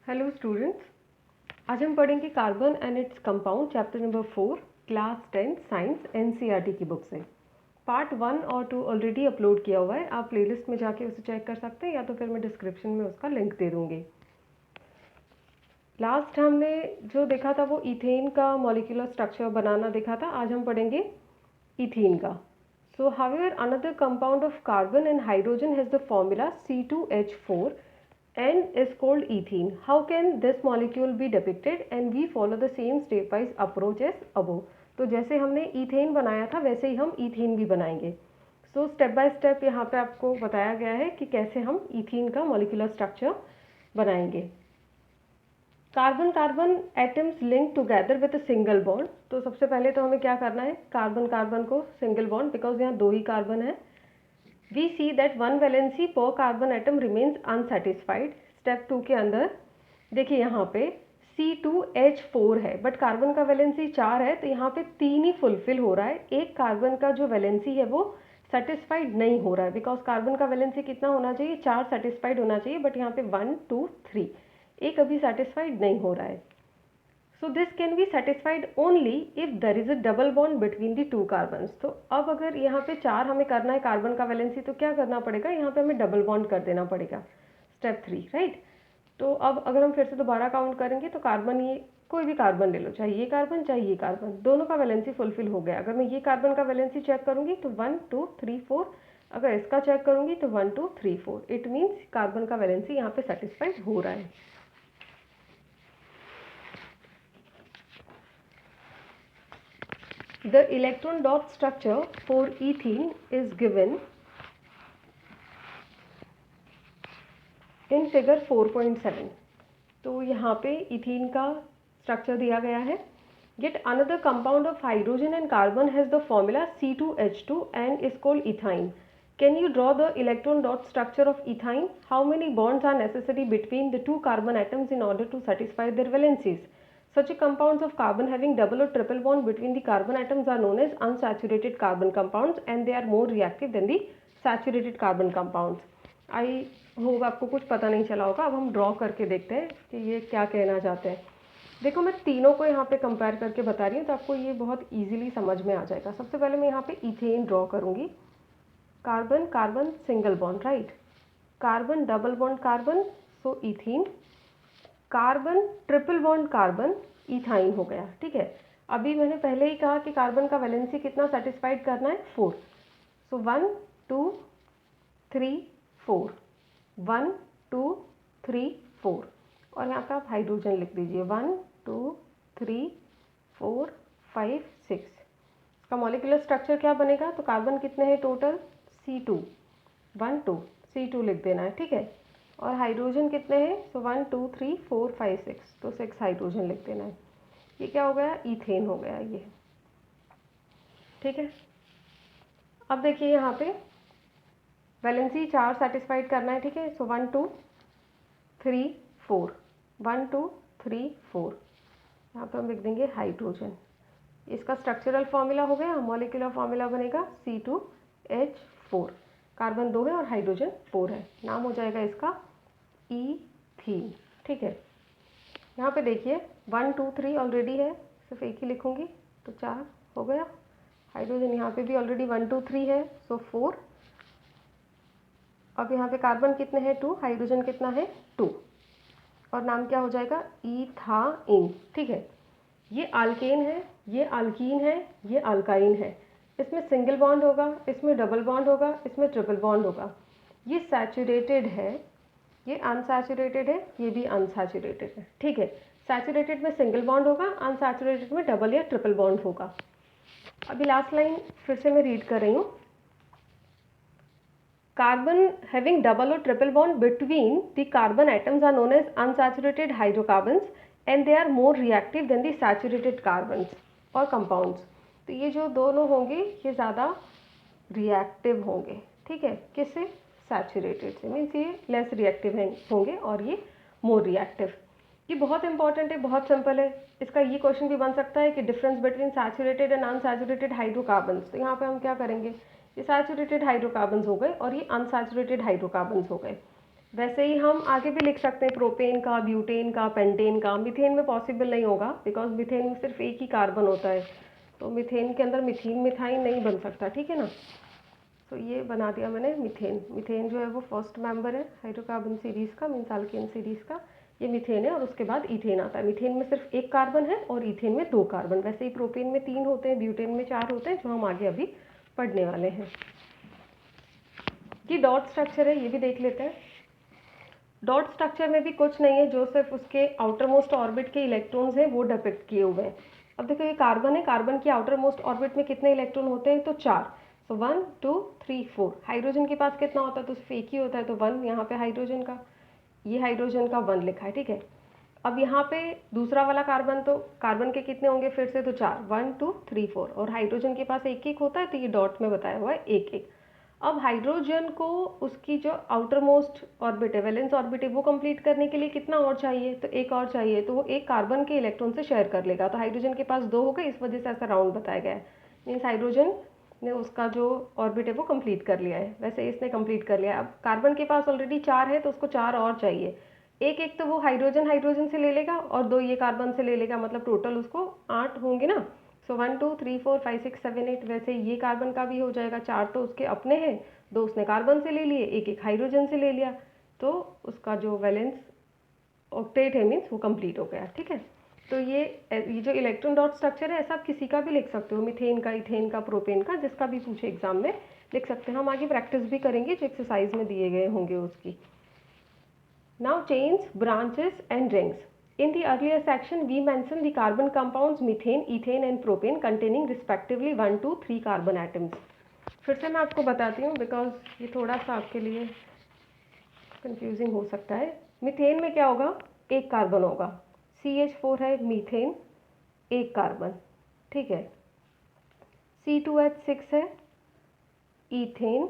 Hello students, आज हम पढ़ेंगे carbon and its compound chapter number 4 class 10 science NCERT की बुक से। पार्ट 1 और 2 ऑलरेडी अपलोड किया हुआ है, आप प्लेलिस्ट में जाके उसे चेक कर सकते हैं या तो फिर मैं डिस्क्रिप्शन में उसका लिंक दे दूँगी। लास्ट हमने जो देखा था वो इथेन का मॉलिक्यूलर स्ट्रक्चर बनाना देखा था। आज हम पढ़ेंगे इथीन का। सो however another compound of carbon and hydrogen has the formula C2H4 and is called ethene. How can this molecule be depicted? And we follow the same stepwise approach as above. तो जैसे हमने ethane बनाया था वैसे ही हम ethene भी बनाएंगे। So step by step यहाँ पे आपको बताया गया है कि कैसे हम इथीन का मॉलिक्यूलर स्ट्रक्चर बनाएंगे। Carbon carbon atoms link together with a single bond. तो सबसे पहले तो हमें क्या करना है, कार्बन कार्बन को सिंगल बॉन्ड, बिकॉज यहाँ दो ही कार्बन है। We see that one valency per carbon atom remains unsatisfied. Step 2 के अंदर देखिए यहाँ पे C2H4 है बट कार्बन का वैलेंसी 4 है, तो यहाँ पे 3 ही फुलफिल हो रहा है। एक कार्बन का जो वैलेंसी है वो सेटिस्फाइड नहीं हो रहा है, बिकॉज कार्बन का वैलेंसी कितना होना चाहिए, 4 सेटिस्फाइड होना चाहिए, बट यहाँ पे 1 2 3 एक अभी सेटिस्फाइड नहीं हो रहा है। So this can be satisfied only if there is a double bond between the two carbons. तो अब अगर यहाँ पे 4 हमें करना है कार्बन का वैलेंसी, तो क्या करना पड़ेगा, यहाँ पे हमें डबल बॉन्ड कर देना पड़ेगा, स्टेप 3, राइट। तो अब अगर हम फिर से दोबारा काउंट करेंगे तो कार्बन, ये कोई भी कार्बन ले लो, चाहे ये कार्बन चाहे ये कार्बन, दोनों का वैलेंसी फुलफिल हो गया। अगर मैं ये कार्बन का वैलेंसी चेक करूंगी तो 1 2 3 4, अगर इसका चेक करूंगी तो 1 2 3 4, इट मीन्स कार्बन का वैलेंसी यहाँ पे सेटिस्फाइड हो रहा है। The electron dot structure for ethene is given in figure 4.7. तो यहाँ पे इथीन का स्ट्रक्चर दिया गया है। Yet another compound of hydrogen and carbon has the formula C2H2 and is called ethyne. Can you draw the electron dot structure of ethyne? How many bonds are necessary between the two carbon atoms in order to satisfy their valencies? Such compounds of carbon having double or triple bond between the carbon atoms are known as unsaturated carbon compounds and they are more reactive than the saturated carbon compounds. I hope आपको कुछ पता नहीं चला होगा। अब हम draw करके देखते हैं कि ये क्या कहना चाहते हैं। देखो, मैं तीनों को यहाँ पे कंपेयर करके बता रही हूँ तो आपको ये बहुत इजीली समझ में आ जाएगा। सबसे पहले मैं यहाँ पे इथेन ड्रॉ करूँगी। Carbon carbon single bond, right. Carbon double bond carbon, so ethene. Carbon triple bond carbon, ethyne हो गया, ठीक है। अभी मैंने पहले ही कहा कि कार्बन का वैलेंसी कितना सेटिस्फाइड करना है, 4। सो 1 2 3 4, 1 2 3 4, और यहाँ पे आप हाइड्रोजन लिख दीजिए 1 2 3 4 5 6। इसका मॉलिक्यूलर स्ट्रक्चर क्या बनेगा, तो कार्बन कितने हैं टोटल, C2, 1 2 C2 लिख देना है, ठीक है। और हाइड्रोजन कितने हैं, सो 1 2 3 4 5 6, तो 6 हाइड्रोजन लिख देना है। ये क्या हो गया, इथेन हो गया ये, ठीक है। अब देखिए यहाँ पे वैलेंसी 4 सेटिस्फाइड करना है, ठीक है। सो 1 2 3 4, 1 2 3 4, यहाँ पे हम लिख देंगे हाइड्रोजन। इसका स्ट्रक्चरल फॉर्मूला हो गया, मॉलिक्यूलर फॉर्मूला बनेगा C2H4। कार्बन 2 है और हाइड्रोजन 4 है, नाम हो जाएगा इसका इथीन, ठीक है। यहाँ पे देखिए 1 2 3 ऑलरेडी है, सिर्फ एक ही लिखूंगी तो 4 हो गया। हाइड्रोजन यहाँ पे भी ऑलरेडी 1 2 3 है, सो 4। अब यहाँ पे कार्बन कितने हैं, 2, हाइड्रोजन कितना है, 2, और नाम क्या हो जाएगा, इथाइन, ठीक है। ये आल्केन है, ये आल्कीन है, ये अल्काइन है। इसमें सिंगल बॉन्ड होगा, इसमें डबल बॉन्ड होगा, इसमें ट्रिपल बॉन्ड होगा। ये सैचुरेटेड है, ये अनसैचुरेटेड है, ये भी अनसैचुरेटेड है, ठीक है। सैचुरेटेड में सिंगल बॉन्ड होगा, अनसैचुरेटेड में डबल या ट्रिपल बॉन्ड होगा। अभी लास्ट लाइन फिर से मैं रीड कर रही हूँ। कार्बन हैविंग डबल और triple bond between the carbon atoms are known as unsaturated hydrocarbons and they are more reactive than the saturated carbons और कंपाउंड्स। तो ये जो दोनों होंगे ये ज़्यादा रिएक्टिव होंगे, ठीक है, किससे, सैचुरेटेड से, मीन्स ये लेस रिएक्टिव होंगे और ये मोर रिएक्टिव। ये बहुत इंपॉर्टेंट है, बहुत सिंपल है। इसका ये क्वेश्चन भी बन सकता है कि difference between saturated and unsaturated hydrocarbons. तो यहाँ पे हम क्या करेंगे, ये सैचुरेटेड हाइड्रोकार्बन्स हो गए और ये अनसैचुरेटेड हाइड्रोकार्बन्स हो गए। वैसे ही हम आगे भी लिख सकते हैं प्रोपेन का, ब्यूटेन का, पेंटेन का। मीथेन में पॉसिबल नहीं होगा बिकॉज मीथेन में सिर्फ एक ही कार्बन होता है, तो मीथेन के अंदर मिथीन मिथाइन नहीं बन सकता, ठीक है ना। तो ये बना दिया मैंने मीथेन। मीथेन जो है वो फर्स्ट मेंबर है हाइड्रोकार्बन सीरीज़ का, मीन्स अल्केन सीरीज़ का। ये मीथेन है और उसके बाद ईथेन आता है। मीथेन में सिर्फ एक कार्बन है और ईथेन में 2 कार्बन। वैसे ही प्रोपेन में 3 होते हैं, ब्यूटेन में 4 होते हैं, जो हम आगे अभी पढ़ने वाले हैं। ये डॉट स्ट्रक्चर है, ये भी देख लेते हैं। डॉट स्ट्रक्चर में भी कुछ नहीं है, जो सिर्फ उसके आउटर मोस्ट ऑर्बिट के इलेक्ट्रॉन्स हैं वो डिपिक्ट किए हुए हैं। अब देखो ये कार्बन है, कार्बन की आउटर मोस्ट ऑर्बिट में कितने इलेक्ट्रॉन होते हैं, तो 4। सो 1 2 3 4। हाइड्रोजन के पास कितना होता है, तो सिर्फ एक ही होता है, तो 1 यहाँ पे हाइड्रोजन का, ये हाइड्रोजन का 1 लिखा है, ठीक है। अब यहाँ पे दूसरा वाला कार्बन, तो कार्बन के कितने होंगे फिर से, तो 4, 1 2 3 4। और हाइड्रोजन के पास एक एक होता है, तो ये डॉट में बताया हुआ है एक एक। अब हाइड्रोजन को उसकी जो आउटर मोस्ट ऑर्बिट है, वैलेंस ऑर्बिट है, वो कंप्लीट करने के लिए कितना और चाहिए, तो एक और चाहिए, तो वो एक कार्बन के इलेक्ट्रॉन से शेयर कर लेगा। तो हाइड्रोजन के पास 2 हो गए, इस वजह से ऐसा राउंड बताया गया है। मीन्स हाइड्रोजन ने उसका जो ऑर्बिट है वो कंप्लीट कर लिया है। वैसे इसने कंप्लीट कर लिया है। अब कार्बन के पास ऑलरेडी 4 है, तो उसको 4 और चाहिए। एक एक तो वो हाइड्रोजन हाइड्रोजन से ले लेगा और 2 ये कार्बन से ले लेगा, मतलब टोटल उसको 8 होंगे ना। सो 1 2 3 4 5 6 7 8। वैसे ये कार्बन का भी हो जाएगा, 4 तो उसके अपने हैं, 2 उसने कार्बन से ले लिए, एक एक हाइड्रोजन से ले लिया, तो उसका जो वैलेंस ऑक्टेट है मीन्स वो कंप्लीट हो गया, ठीक है। तो ये जो इलेक्ट्रॉन डॉट स्ट्रक्चर है, ऐसा आप किसी का भी लिख सकते हो, मीथेन का, इथेन का, प्रोपेन का, जिसका भी पूछे एग्जाम में लिख सकते हैं। हम आगे प्रैक्टिस भी करेंगे जो एक्सरसाइज में दिए गए होंगे उसकी। Now chains, branches and rings. In the earlier section, we mentioned the carbon compounds methane, ethane and propane containing respectively 1 to 3 carbon atoms. फिर से मैं आपको बताती हूँ बिकॉज ये थोड़ा सा आपके लिए कंफ्यूजिंग हो सकता है। मीथेन में क्या होगा, एक कार्बन होगा, CH4 है मीथेन, एक कार्बन, ठीक है। C2H6 है ईथेन,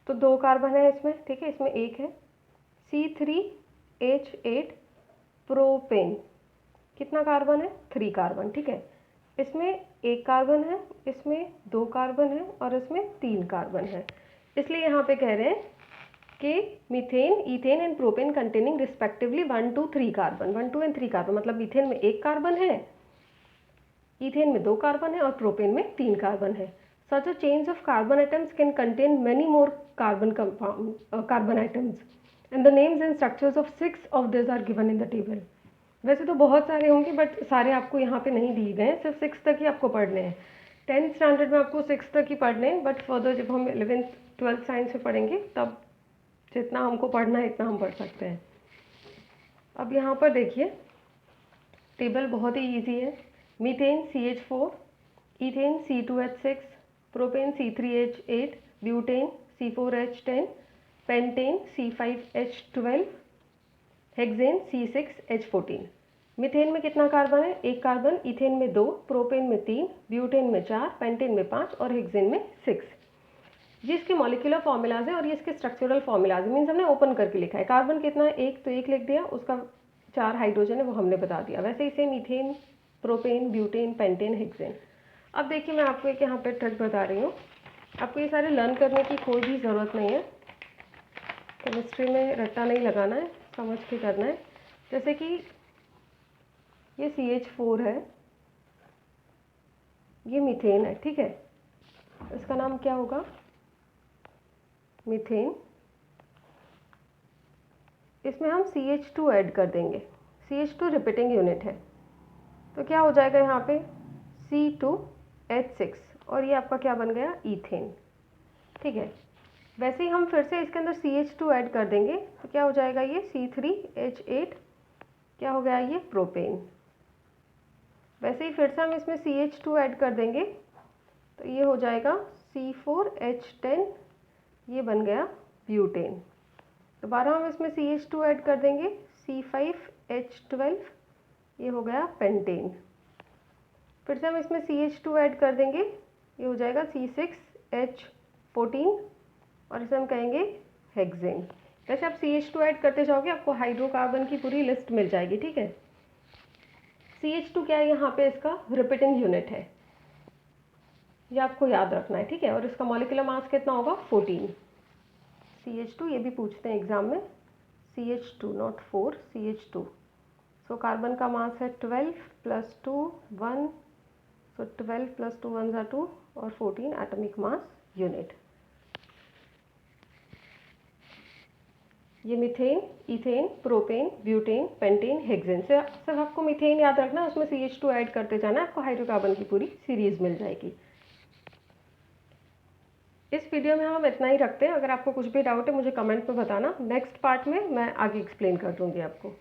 तो 2 कार्बन है इसमें, ठीक है, इसमें एक है। C3H8 प्रोपेन, कितना कार्बन है, 3 कार्बन, ठीक है। इसमें एक कार्बन है, इसमें 2 कार्बन है और इसमें 3 कार्बन है। इसलिए यहाँ पे कह रहे हैं कि methane, ethane and propane containing respectively 1 to 3 carbon, 1 2 and 3 carbon, मतलब मीथेन में एक कार्बन है, ईथेन में 2 कार्बन है और प्रोपेन में 3 कार्बन है। Such a chains of carbon atoms can contain many more carbon atoms, and the names and structures of 6 of these are given in the table. वैसे तो बहुत सारे होंगे बट सारे आपको यहाँ पे नहीं दिए गए हैं, सिर्फ 6 तक ही आपको पढ़ने हैं। 10th स्टैंडर्ड में आपको 6 तक ही पढ़ने हैं, बट फर्दर जब हम 11th 12th साइंस में पढ़ेंगे तब जितना हमको पढ़ना है इतना हम पढ़ सकते हैं। अब यहाँ पर देखिए टेबल बहुत ही ईजी है। Methane CH4, ethane C2H6, propane C3H8, butane C4H10, pentane C5H12, hexane C6H14। Methane में कितना कार्बन है, एक कार्बन, ईथेन में 2, प्रोपेन में 3, ब्यूटेन में 4, पेंटेन में 5 और हेक्सेन में 6। ये इसके मॉलिक्यूलर फॉर्मूलाज हैं और ये इसके स्ट्रक्चरल फॉर्मूलाज हैं, मीन्स हमने ओपन करके लिखा है। कार्बन कितना है, एक, तो एक लिख दिया, उसका 4 हाइड्रोजन है वो हमने बता दिया। वैसे इसे methane, propane, butane, pentane, hexane. अब देखिए मैं आपको एक यहाँ पे ट्रिक बता रही हूँ, आपको ये सारे लर्न करने की कोई भी ज़रूरत नहीं है, केमिस्ट्री में रट्टा नहीं लगाना है, समझ के करना है। जैसे कि ये CH4 है, ये मीथेन है, ठीक है, इसका नाम क्या होगा, मीथेन। इसमें हम CH2 ऐड कर देंगे, CH2 रिपीटिंग यूनिट है, तो क्या हो जाएगा यहाँ पे C2H6 और ये आपका क्या बन गया, ईथेन, ठीक है। वैसे ही हम फिर से इसके अंदर CH2 ऐड कर देंगे, तो क्या हो जाएगा, ये C3H8, क्या हो गया, ये प्रोपेन। वैसे ही फिर से हम इसमें CH2 ऐड कर देंगे, तो ये हो जाएगा C4H10, ये बन गया ब्यूटेन। दोबारा हम इसमें CH2 ऐड कर देंगे, C5H12, ये हो गया पेंटेन। फिर से हम इसमें CH2 ऐड कर देंगे, ये हो जाएगा C6H14 और इसे हम कहेंगे हेक्सेन। जैसे आप CH2 ऐड करते जाओगे आपको हाइड्रोकार्बन की पूरी लिस्ट मिल जाएगी, ठीक है। CH2 क्या है, यहाँ पे इसका रिपीटिंग यूनिट है, ये आपको याद रखना है, ठीक है। और इसका मॉलिक्यूलर मास कितना होगा, 14। CH2, ये भी पूछते हैं एग्ज़ाम में, CH2 not 4, CH2। So carbon का मास है 12 + 2 1, सो 12 + 2 1 2 और 14 एटॉमिक मास यूनिट। ये methane, ethane, propane, butane, pentane, hexane से सिर्फ आपको मीथेन याद रखना, उसमें CH2 ऐड करते जाना, आपको हाइड्रोकार्बन की पूरी सीरीज मिल जाएगी। इस वीडियो में हम इतना ही रखते हैं। अगर आपको कुछ भी डाउट है मुझे कमेंट में बताना, नेक्स्ट पार्ट में मैं आगे एक्सप्लेन कर दूंगी आपको।